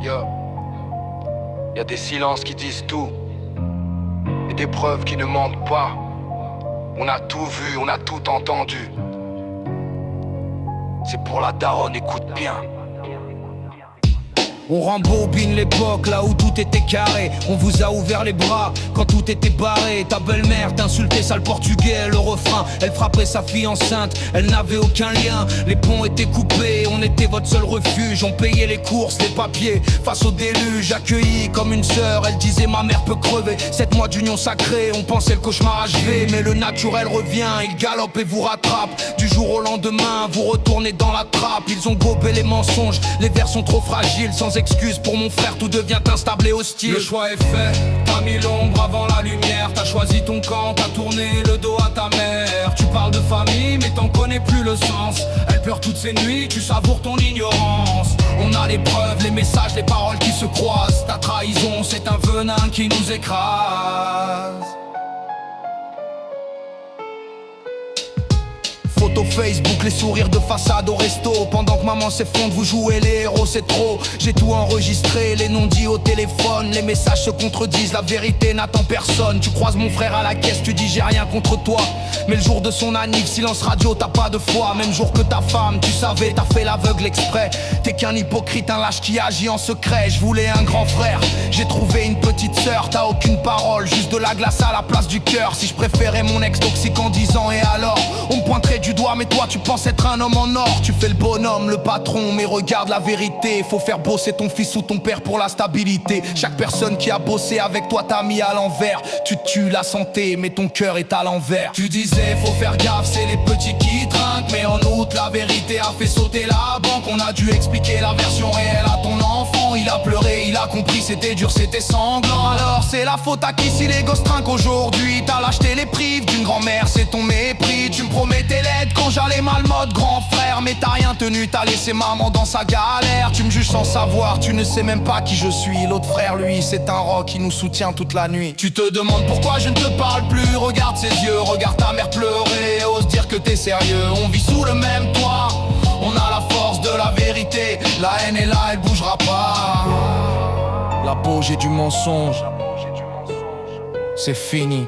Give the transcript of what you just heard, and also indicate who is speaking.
Speaker 1: Yo. Y a des silences qui disent tout et des preuves qui ne mentent pas. On a tout vu, on a tout entendu. C'est pour la daronne, écoute bien.
Speaker 2: On rembobine l'époque, là où tout était carré. On vous a ouvert les bras quand tout était barré. Ta belle-mère t'insultait sale portugais, le refrain. Elle frappait sa fille enceinte, elle n'avait aucun lien. Les ponts étaient coupés, on était votre seul refuge. On payait les courses, les papiers, face au déluge. Accueillie comme une sœur, elle disait ma mère peut crever. 7 mois d'union sacrée, on pensait le cauchemar achevé. Mais le naturel revient, il galope et vous rattrape. Du jour au lendemain, vous retournez dans la trappe. Ils ont gobé les mensonges, les vers sont trop fragiles. Sans excuse pour mon frère, tout devient instable et hostile. Le choix est fait, t'as mis l'ombre avant la lumière. T'as choisi ton camp, t'as tourné le dos à ta mère. Tu parles de famille mais t'en connais plus le sens. Elle pleure toutes ces nuits, tu savoures ton ignorance. On a les preuves, les messages, les paroles qui se croisent. Ta trahison c'est un venin qui nous écrase. Photo Facebook, les sourires de façade au resto. Pendant que maman s'effondre, vous jouez les héros, c'est trop. J'ai tout enregistré, les noms dits au téléphone. Les messages se contredisent, la vérité n'attend personne. Tu croises mon frère à la caisse, tu dis j'ai rien contre toi. Mais le jour de son anniv, silence radio, t'as pas de foi. Même jour que ta femme, tu savais, t'as fait l'aveugle exprès. T'es qu'un hypocrite, un lâche qui agit en secret. Je voulais un grand frère, j'ai trouvé une petite sœur. T'as aucune parole, juste de la glace à la place du cœur. Si je préférais mon ex toxique en 10 ans et alors on me pointerait du doigt, mais toi tu penses être un homme en or. Tu fais le bonhomme, le patron, mais regarde la vérité. Faut faire bosser ton fils ou ton père pour la stabilité. Chaque personne qui a bossé avec toi t'a mis à l'envers. Tu tues la santé, mais ton cœur est à l'envers. Tu disais faut faire gaffe, c'est les petits qui trinquent. Mais en août la vérité a fait sauter la banque. On a dû expliquer la version réelle à ton enfant. Il a pleuré, il a compris, c'était dur, c'était sanglant. Alors c'est la faute à qui si les gosses trinquent aujourd'hui? T'as lâché les prives d'une grand-mère, c'est ton mépris. Tu me promettais l'aide quand j'allais mal mode grand frère, mais t'as rien tenu, t'as laissé maman dans sa galère. Tu me juges sans savoir, tu ne sais même pas qui je suis. L'autre frère lui, c'est un rock qui nous soutient toute la nuit. Tu te demandes pourquoi je ne te parle plus. Regarde ses yeux, regarde ta mère pleurer. Ose dire que t'es sérieux, on vit sous le même toit. On a la force de la vérité, la haine est là, elle bougera pas. L'apogée du mensonge, c'est fini.